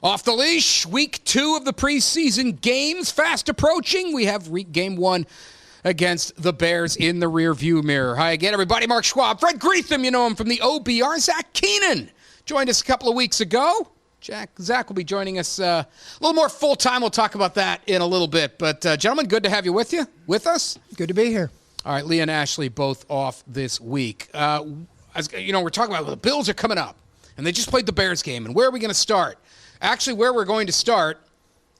Off the leash, week 2 of the preseason games fast approaching. We have game 1 against the Bears in the rearview mirror. Hi again, everybody. Mark Schwab, Fred Greetham, you know him from the OBR. Zach Keenan joined us a couple of weeks ago. Zach will be joining us a little more full-time. We'll talk about that in a little bit. But, gentlemen, good to have you with us. Good to be here. All right, Leah and Ashley both off this week. As you know, we're talking about the Bills are coming up, and they just played the Bears game. And where are we going to start? Actually, where we're going to start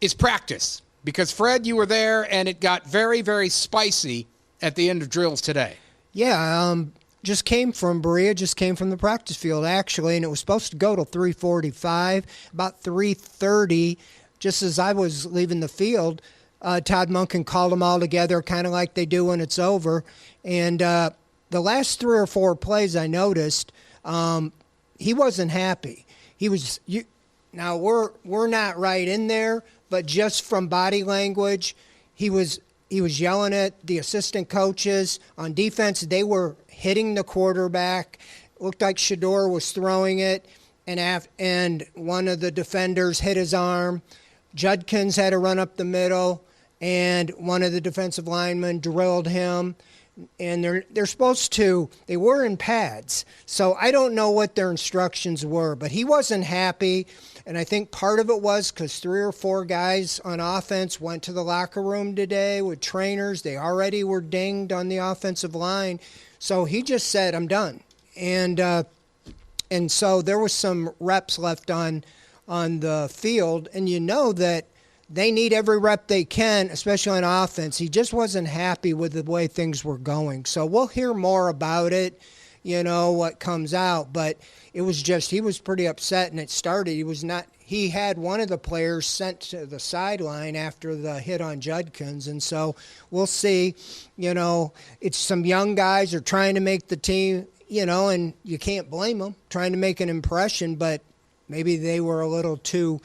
is practice. Because, Fred, you were there, and it got very, very spicy at the end of drills today. Yeah, just came from Berea, just came from the practice field, actually, and it was supposed to go till 3:45. About 3:30, just as I was leaving the field, Todd Monken called them all together, kind of like they do when it's over. And the last 3 or 4 plays I noticed, he wasn't happy. He was... Now, we're not right in there, but just from body language, he was yelling at the assistant coaches. On defense, they were hitting the quarterback. It looked like Shador was throwing it, and one of the defenders hit his arm. Judkins had to run up the middle, and one of the defensive linemen drilled him. And they're supposed to, they were in pads. So I don't know what their instructions were, but he wasn't happy. And I think part of it was because 3 or 4 guys on offense went to the locker room today with trainers. They already were dinged on the offensive line. So he just said, I'm done. And so there was some reps left on the field. And you know that they need every rep they can, especially on offense. He just wasn't happy with the way things were going. So we'll hear more about it, you know, what comes out. But it was just, he was pretty upset, and it started. He had one of the players sent to the sideline after the hit on Judkins. And so we'll see, you know, it's some young guys are trying to make the team, you know, and you can't blame them, trying to make an impression, but maybe they were a little too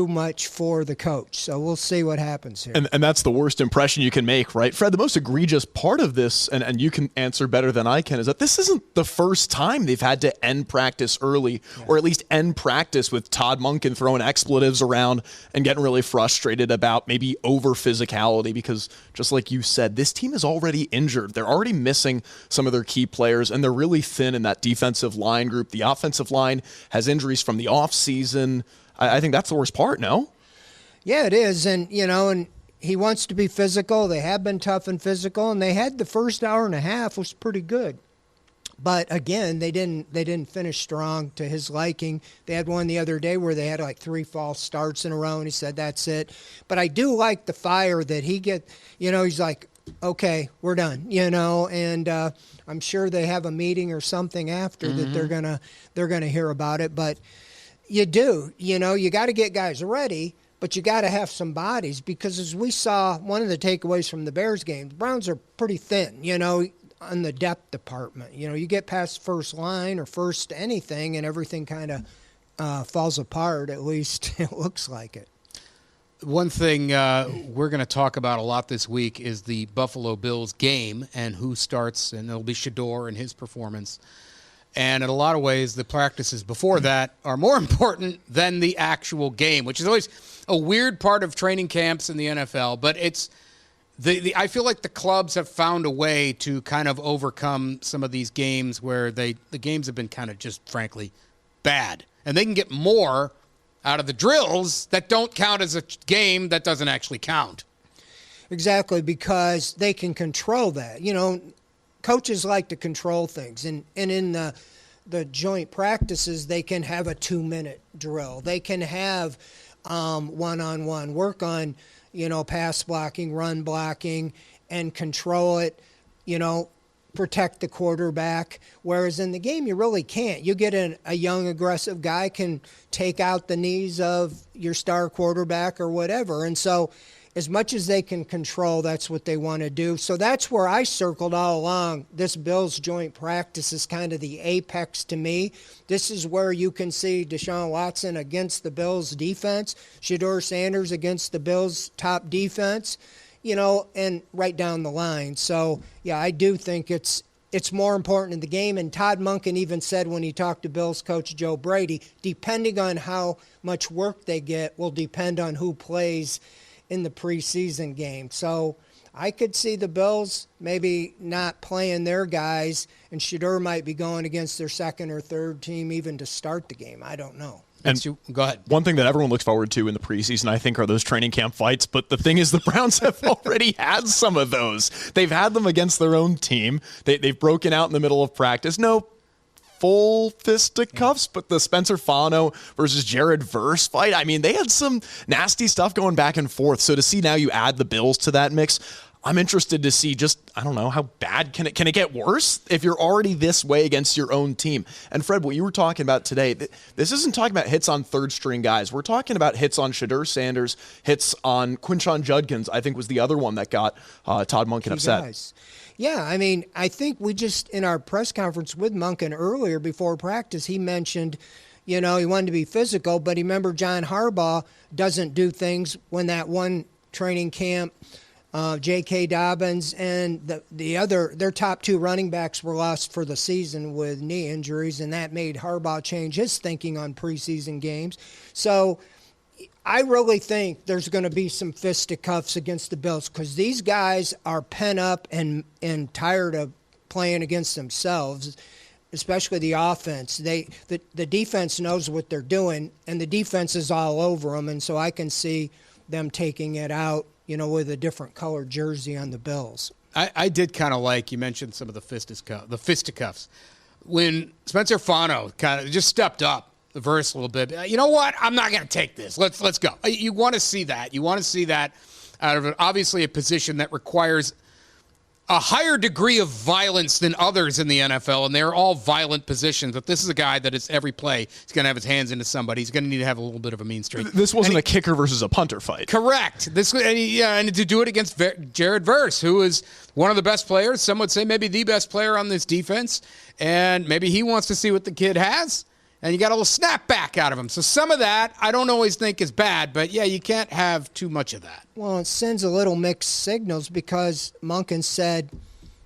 much for the coach. So we'll see what happens here. And that's the worst impression you can make, right? Fred, the most egregious part of this, and you can answer better than I can, is that this isn't the first time they've had to end practice early, or at least end practice with Todd Monken throwing expletives around and getting really frustrated about maybe over physicality, because just like you said, this team is already injured. They're already missing some of their key players, and they're really thin in that defensive line group. The offensive line has injuries from the offseason. I think that's the worst part, no? Yeah, it is. And, you know, and he wants to be physical. They have been tough and physical, and they had the first hour and a half was pretty good. But, again, they didn't finish strong to his liking. They had one the other day where they had like 3 false starts in a row, and he said, that's it. But I do like the fire that he you know, he's like, okay, we're done, you know, and I'm sure they have a meeting or something after that they're gonna hear about it. But you do, you know, you got to get guys ready, but you got to have some bodies, because as we saw, one of the takeaways from the Bears game, the Browns are pretty thin, you know, on the depth department. You know, you get past first line or first anything and everything kind of falls apart, at least it looks like it. One thing we're going to talk about a lot this week is the Buffalo Bills game and who starts, and it'll be Shador and his performance. And in a lot of ways, the practices before that are more important than the actual game, which is always a weird part of training camps in the NFL. But it's I feel like the clubs have found a way to kind of overcome some of these games where the games have been kind of just, frankly, bad. And they can get more out of the drills that don't count as a game that doesn't actually count. Exactly, because they can control that. You know, coaches like to control things, and in the joint practices, they can have a 2-minute drill. They can have one-on-one work on, you know, pass blocking, run blocking, and control it, you know, protect the quarterback. Whereas in the game, you really can't. You get a young, aggressive guy can take out the knees of your star quarterback or whatever. And so as much as they can control, that's what they want to do. So that's where I circled all along. This Bills joint practice is kind of the apex to me. This is where you can see Deshaun Watson against the Bills defense, Shador Sanders against the Bills top defense, you know, and right down the line. So, yeah, I do think it's it's more important in the game. And Todd Monken even said when he talked to Bills coach Joe Brady, depending on how much work they get will depend on who plays in the preseason game. So I could see the Bills maybe not playing their guys, and Shedeur might be going against their second or third team even to start the game. I don't know. And go ahead. One thing that everyone looks forward to in the preseason, I think, are those training camp fights. But the thing is, the Browns have already had some of those. They've had them against their own team. They've broken out in the middle of practice. No full fisticuffs, but the Spencer Fano versus Jared Verse fight, I mean, they had some nasty stuff going back and forth. So to see now you add the Bills to that mix, I'm interested to see just, I don't know, how bad can it get worse if you're already this way against your own team? And Fred, what you were talking about today, this isn't talking about hits on third string guys. We're talking about hits on Shedeur Sanders, hits on Quinshon Judkins, I think was the other one that got Todd Monken upset. Guys. Yeah, I mean, I think we just, in our press conference with Monken earlier before practice, he mentioned, he wanted to be physical, but he remembered John Harbaugh doesn't do things when that one training camp, J.K. Dobbins and their top two running backs were lost for the season with knee injuries, and that made Harbaugh change his thinking on preseason games. So I really think there's going to be some fisticuffs against the Bills because these guys are pent up and tired of playing against themselves, especially the offense. The defense knows what they're doing, and the defense is all over them, and so I can see them taking it out, with a different colored jersey on the Bills. I did kind of like, you mentioned some of the fisticuffs. When Spencer Fano kind of just stepped up the verse a little bit, you know what? I'm not going to take this. Let's go. You want to see that. You want to see that out of obviously a position that requires a higher degree of violence than others in the NFL, and they're all violent positions. But this is a guy that is every play, he's going to have his hands into somebody. He's going to need to have a little bit of a mean streak. This wasn't a kicker versus a punter fight. Correct. And to do it against Jared Verse, who is one of the best players, some would say maybe the best player on this defense, and maybe he wants to see what the kid has. And you got a little snap back out of him. So some of that I don't always think is bad, but yeah, you can't have too much of that. Well, it sends a little mixed signals because Monken said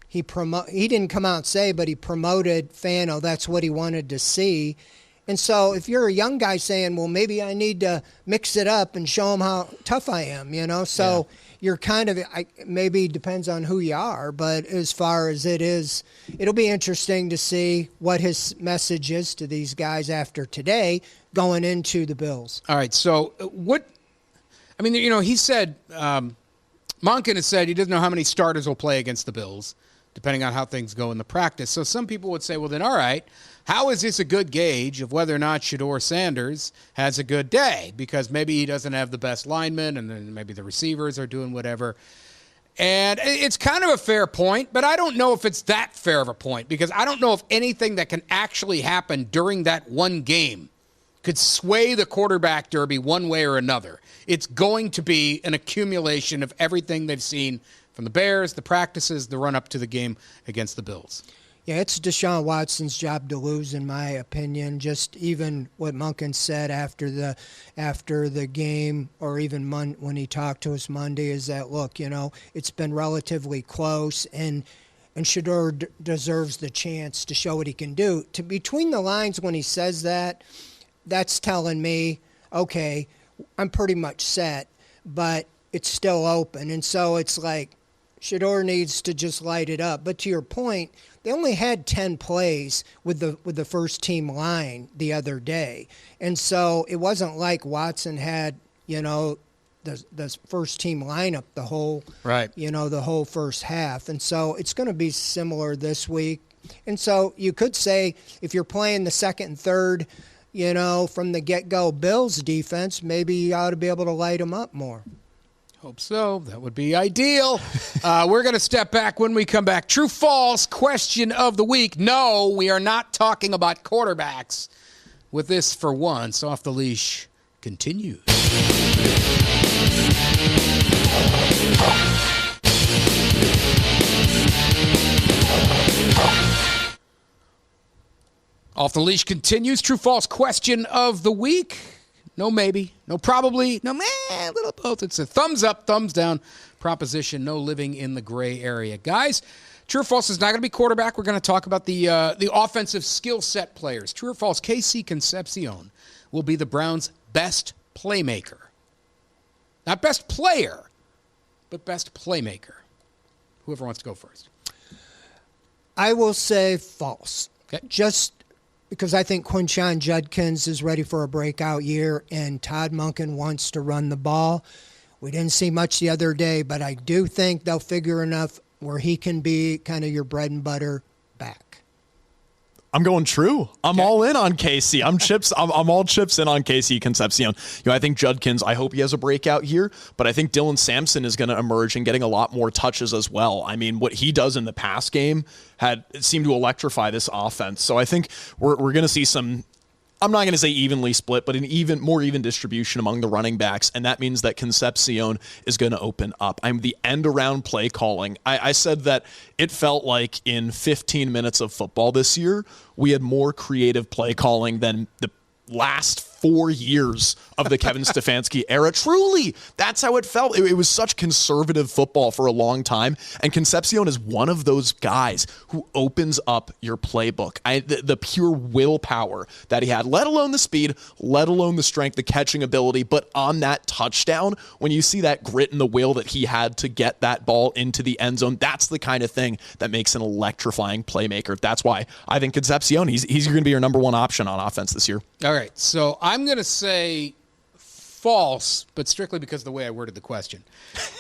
he didn't come out and say, but he promoted Fano. That's what he wanted to see. And so if you're a young guy saying, well, maybe I need to mix it up and show him how tough I am, So you're kind of, maybe depends on who you are, but as far as it is, it'll be interesting to see what his message is to these guys after today going into the Bills. All right, so he said, Monken has said he doesn't know how many starters will play against the Bills, depending on how things go in the practice. So some people would say, well, then, all right, how is this a good gauge of whether or not Shedeur Sanders has a good day? Because maybe he doesn't have the best linemen, and then maybe the receivers are doing whatever. And it's kind of a fair point, but I don't know if it's that fair of a point, because I don't know if anything that can actually happen during that one game could sway the quarterback derby one way or another. It's going to be an accumulation of everything they've seen from the Bears, the practices, the run-up to the game against the Bills. Yeah, it's Deshaun Watson's job to lose, in my opinion. Just even what Monken said after the game, or even when he talked to us Monday, is that, look, it's been relatively close, and Shedeur deserves the chance to show what he can do. Between the lines when he says that, that's telling me, okay, I'm pretty much set, but it's still open. And so it's like Shedeur needs to just light it up. But to your point, they only had 10 plays with the first team line the other day. And so it wasn't like Watson had, the first team lineup the whole first half. And so it's going to be similar this week. And so you could say if you're playing the second and third, from the get-go Bills defense, maybe you ought to be able to light them up more. Hope so. That would be ideal. We're going to step back when we come back. True, false question of the week. No, we are not talking about quarterbacks with this for once. Off the Leash continues. Off the Leash continues. True, false question of the week. No maybe, no probably, no a little both. It's a thumbs up, thumbs down proposition. No living in the gray area. Guys, True or false is not going to be quarterback. We're going to talk about the offensive skill set players. True or false, KC Concepcion will be the Browns' best playmaker. Not best player, but best playmaker. Whoever wants to go first. I will say false. Okay. Just because I think Quinshon Judkins is ready for a breakout year and Todd Monken wants to run the ball. We didn't see much the other day, but I do think they'll figure enough where he can be kind of your bread and butter back. I'm going true. I'm all in on KC. I'm all chips in on KC Concepcion. I think Judkins, I hope he has a breakout here, but I think Dylan Sampson is going to emerge and getting a lot more touches as well. I mean, what he does in the pass game seemed to electrify this offense. So I think we're going to see some, I'm not going to say evenly split, but an more even distribution among the running backs, and that means that Concepcion is going to open up. The end-around play calling. I said that it felt like in 15 minutes of football this year, we had more creative play calling than the last 4 years of the Kevin Stefanski era. Truly, that's how it felt. It was such conservative football for a long time, and Concepcion is one of those guys who opens up your playbook. The pure willpower that he had, let alone the speed, let alone the strength, the catching ability, but on that touchdown, when you see that grit and the will that he had to get that ball into the end zone, that's the kind of thing that makes an electrifying playmaker. That's why I think Concepcion, he's going to be your number one option on offense this year. All right, so I'm going to say false, but strictly because of the way I worded the question.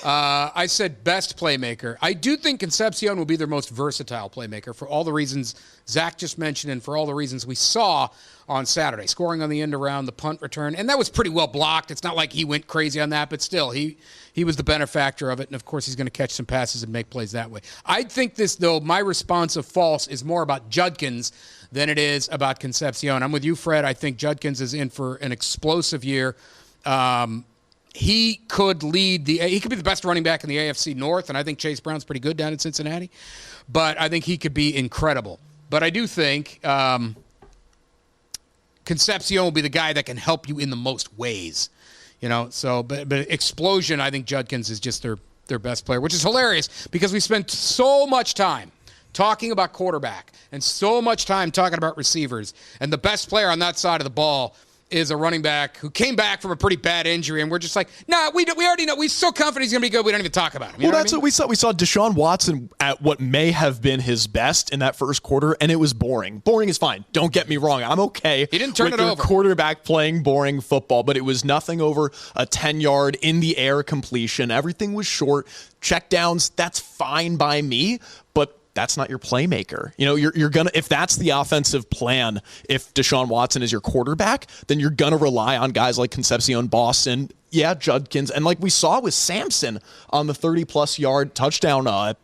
I said best playmaker. I do think Concepcion will be their most versatile playmaker for all the reasons Zach just mentioned and for all the reasons we saw on Saturday. Scoring on the end around, the punt return, and that was pretty well blocked. It's not like he went crazy on that, but still, he was the benefactor of it, and of course he's going to catch some passes and make plays that way. I think this, though, my response of false is more about Judkins than it is about Concepcion. I'm with you, Fred. I think Judkins is in for an explosive year. He could he could be the best running back in the AFC North, and I think Chase Brown's pretty good down in Cincinnati. But I think he could be incredible. But I do think Concepcion will be the guy that can help you in the most ways. So but explosion, I think Judkins is just their best player, which is hilarious because we spent so much time talking about quarterback and so much time talking about receivers, and the best player on that side of the ball is a running back who came back from a pretty bad injury, and we're just like, nah, we already know. We're so confident he's going to be good, we don't even talk about him. Well, that's what we saw. We saw Deshaun Watson at what may have been his best in that first quarter, and it was boring. Boring is fine. Don't get me wrong. I'm okay he didn't turn with it your over. Quarterback playing boring football, but it was nothing over a 10-yard in-the-air completion. Everything was short. Checkdowns, that's fine by me, but that's not your playmaker. You're gonna, if that's the offensive plan, if Deshaun Watson is your quarterback, then you're gonna rely on guys like Concepcion, Boston, Judkins, and like we saw with Sampson on the 30-plus yard touchdown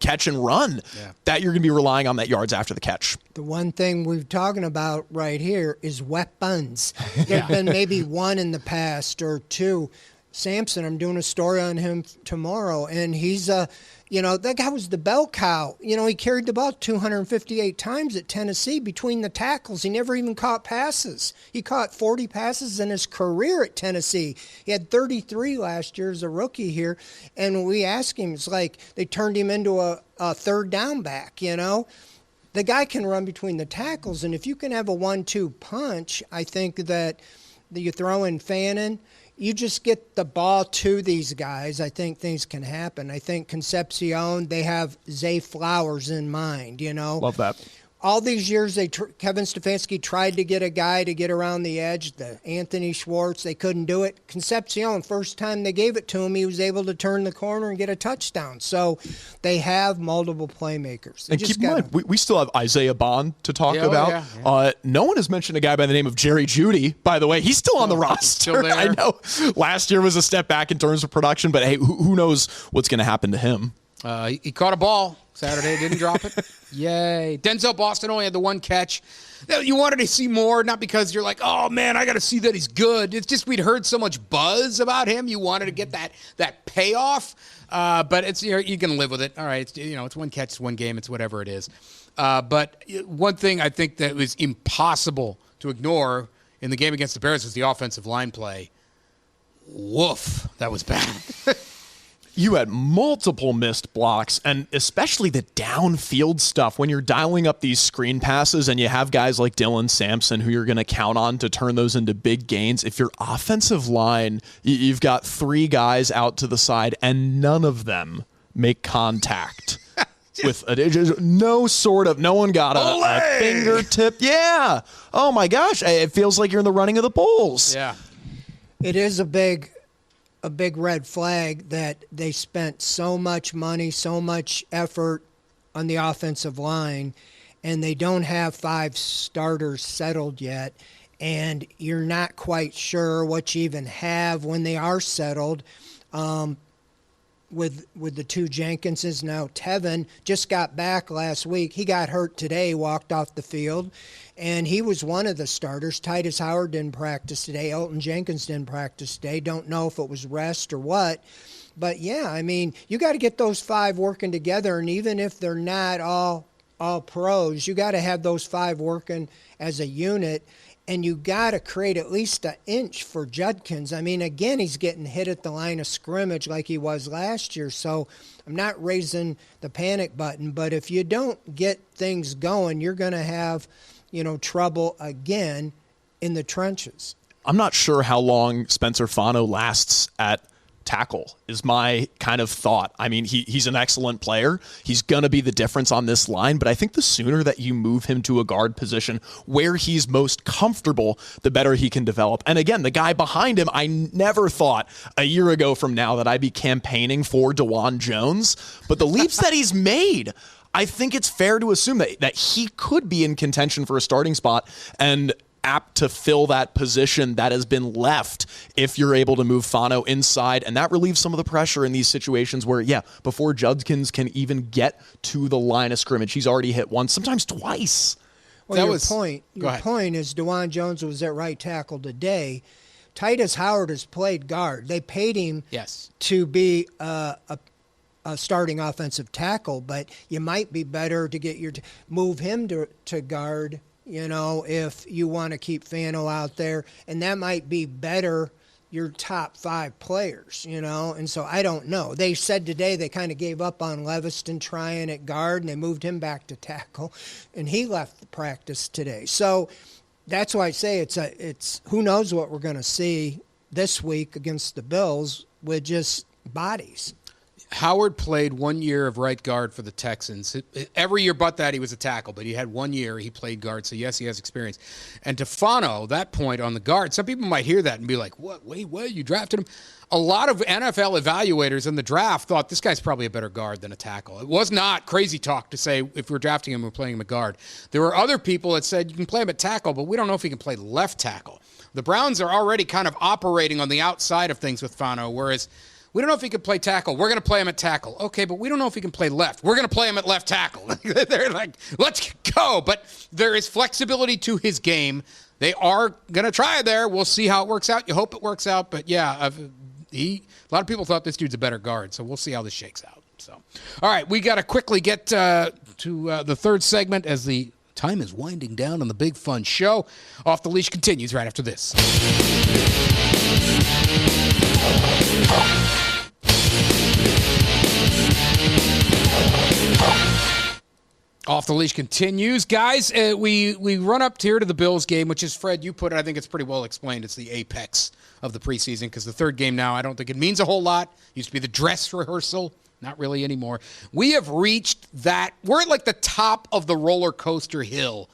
catch and run, that you're gonna be relying on that yards after the catch. The one thing we're talking about right here is weapons. There've been maybe one in the past or two. Sampson, I'm doing a story on him tomorrow, and he's that guy was the bell cow. He carried the ball 258 times at Tennessee between the tackles. He never even caught passes. He caught 40 passes in his career at Tennessee. He had 33 last year as a rookie here, and we asked him, it's like they turned him into a third down back, The guy can run between the tackles, and if you can have a 1-2 punch, I think that you throw in Fannin, you just get the ball to these guys. I think things can happen. I think Concepcion, they have Zay Flowers in mind, Love that. All these years, Kevin Stefanski tried to get a guy to get around the edge, the Anthony Schwartz. They couldn't do it. Concepcion, first time they gave it to him, he was able to turn the corner and get a touchdown. So they have multiple playmakers. And keep in mind, we still have Isaiah Bond to talk about. Yeah. No one has mentioned a guy by the name of Jerry Jeudy, by the way. He's still on the roster. Still there. I know last year was a step back in terms of production, but hey, who knows what's going to happen to him? He caught a ball Saturday, didn't drop it. Yay. Denzel Boston only had the one catch. You wanted to see more, not because you're like, oh, man, I got to see that he's good. It's just we'd heard so much buzz about him. You wanted to get that payoff. But it's you can live with it. All right, it's one catch, it's one game, it's whatever it is. But one thing I think that was impossible to ignore in the game against the Bears was the offensive line play. Woof, that was bad. You had multiple missed blocks, and especially the downfield stuff when you're dialing up these screen passes and you have guys like Dylan Sampson who you're going to count on to turn those into big gains. If your offensive line, you've got 3 guys out to the side and none of them make contact. With no one got a fingertip. Yeah. Oh my gosh. It feels like you're in the running of the bulls. Yeah. It is a big red flag that they spent so much money, so much effort on the offensive line, and they don't have 5 starters settled yet, and you're not quite sure what you even have when they are settled. With the 2 Jenkinses. Now, Tevin just got back last week. He got hurt today, walked off the field, and he was one of the starters. Titus Howard didn't practice today. Elton Jenkins didn't practice today. Don't know if it was rest or what. But, yeah, I mean, you got to get those 5 working together, and even if they're not all pros, you got to have those 5 working as a unit. And you got to create at least an inch for Judkins. I mean, again, he's getting hit at the line of scrimmage like he was last year. So I'm not raising the panic button. But if you don't get things going, you're going to have, trouble again in the trenches. I'm not sure how long Spencer Fano lasts at tackle is my kind of thought. I mean, he's an excellent player. He's going to be the difference on this line, but I think the sooner that you move him to a guard position where he's most comfortable, the better he can develop. And again, the guy behind him, I never thought a year ago from now that I'd be campaigning for DeJuan Jones, but the leaps that he's made, I think it's fair to assume that he could be in contention for a starting spot and apt to fill that position that has been left if you're able to move Fano inside, and that relieves some of the pressure in these situations where, before Judkins can even get to the line of scrimmage, he's already hit once, sometimes twice. Well, your point is DeJuan Jones was at right tackle today. Titus Howard has played guard. They paid him to be a starting offensive tackle, but you might be better to move him to guard, if you want to keep Fano out there. And that might be better your top 5 players, And so I don't know. They said today they kind of gave up on Leviston trying at guard, and they moved him back to tackle, and he left the practice today. So that's why I say it's who knows what we're going to see this week against the Bills with just bodies. Howard played 1 year of right guard for the Texans. Every year but that, he was a tackle, but he had 1 year he played guard, so yes, he has experience. And to Fano, that point on the guard, some people might hear that and be like, what, wait, you drafted him? A lot of NFL evaluators in the draft thought this guy's probably a better guard than a tackle. It was not crazy talk to say if we're drafting him, we're playing him at guard. There were other people that said you can play him at tackle, but we don't know if he can play left tackle. The Browns are already kind of operating on the outside of things with Fano, whereas we don't know if he can play tackle. We're going to play him at tackle. Okay, but we don't know if he can play left. We're going to play him at left tackle. They're like, let's go. But there is flexibility to his game. They are going to try there. We'll see how it works out. You hope it works out. But, yeah, a lot of people thought this dude's a better guard, so we'll see how this shakes out. So, all right, we got to quickly get to the third segment as the time is winding down on the Big Fun Show. Off the Leash continues right after this. Off the Leash continues. Guys, we run up here to the Bills game, which is, Fred, you put it, I think it's pretty well explained. It's the apex of the preseason because the third game now, I don't think it means a whole lot. Used to be the dress rehearsal. Not really anymore. We have reached that. We're at like the top of the roller coaster hill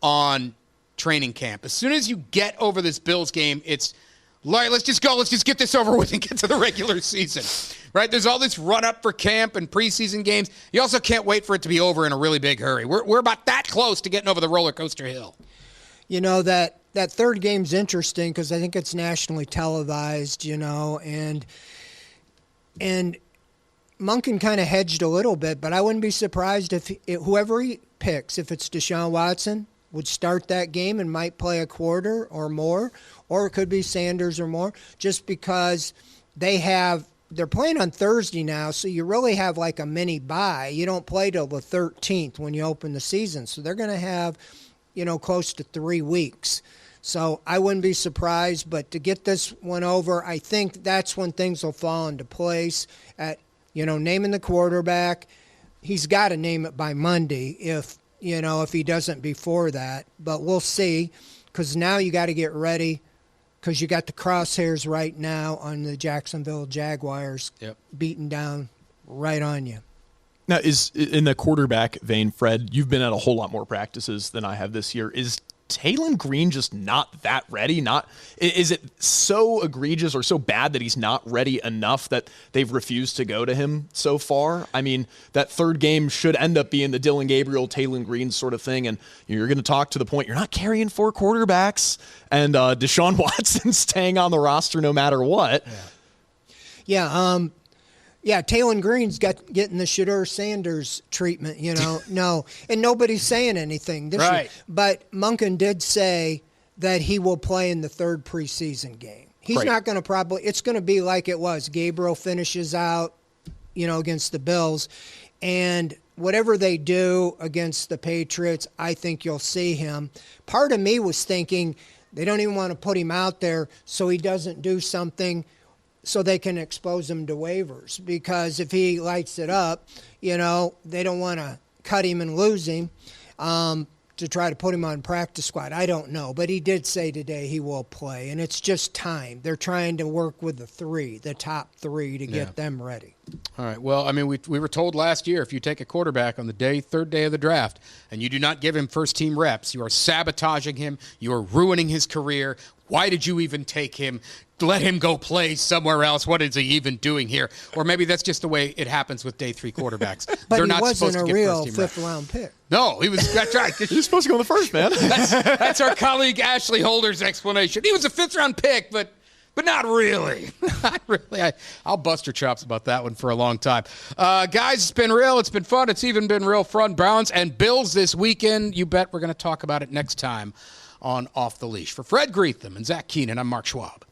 on training camp. As soon as you get over this Bills game, it's like, let's just go. Let's just get this over with and get to the regular season. Right? There's all this run-up for camp and preseason games. You also can't wait for it to be over in a really big hurry. We're about that close to getting over the roller coaster hill. That third game's interesting because I think it's nationally televised, and Monken kind of hedged a little bit, but I wouldn't be surprised if whoever he picks, if it's Deshaun Watson, would start that game and might play a quarter or more, or it could be Sanders or more, just because they're playing on Thursday now, so you really have like a mini bye. You don't play till the 13th when you open the season, so they're going to have, close to 3 weeks. So I wouldn't be surprised, but to get this one over, I think that's when things will fall into place at, naming the quarterback. He's got to name it by Monday if he doesn't before that. But we'll see, because now you got to get ready, because you got the crosshairs right now on the Jacksonville Jaguars beating down right on you. Now, is in the quarterback vein, Fred, you've been at a whole lot more practices than I have this year. Is Taylon Green just not that ready? Is it so egregious or so bad that he's not ready enough that they've refused to go to him so far? I mean, that third game should end up being the Dylan Gabriel, Taylon Green sort of thing, and you're going to talk to the point you're not carrying 4 quarterbacks, and Deshaun Watson staying on the roster no matter what. Yeah, Taylon Green's getting the Shedeur Sanders treatment, No, and nobody's saying anything this year. But Monken did say that he will play in the third preseason game. He's not going to it's going to be like it was. Gabriel finishes out, against the Bills. And whatever they do against the Patriots, I think you'll see him. Part of me was thinking they don't even want to put him out there so he doesn't do something so they can expose him to waivers, because if he lights it up, they don't want to cut him and lose him to try to put him on practice squad. I don't know, but he did say today he will play, and it's just time. They're trying to work with the top three to get them ready. All right. Well, I mean, we were told last year, if you take a quarterback on the third day of the draft, and you do not give him first-team reps, you are sabotaging him. You are ruining his career. Why did you even take him? Let him go play somewhere else. What is he even doing here? Or maybe that's just the way it happens with day 3 quarterbacks. But They're he not wasn't supposed a to get real first-team fifth-round pick. No, he was. That's right. You're supposed to go in the first, man. That's our colleague Ashley Holder's explanation. He was a 5th-round pick, but not really. Not really. I'll bust her chops about that one for a long time. Guys, it's been real. It's been fun. It's even been real fun. Browns and Bills this weekend. You bet we're going to talk about it next time on Off the Leash. For Fred Greetham and Zach Keenan, I'm Mark Schwab.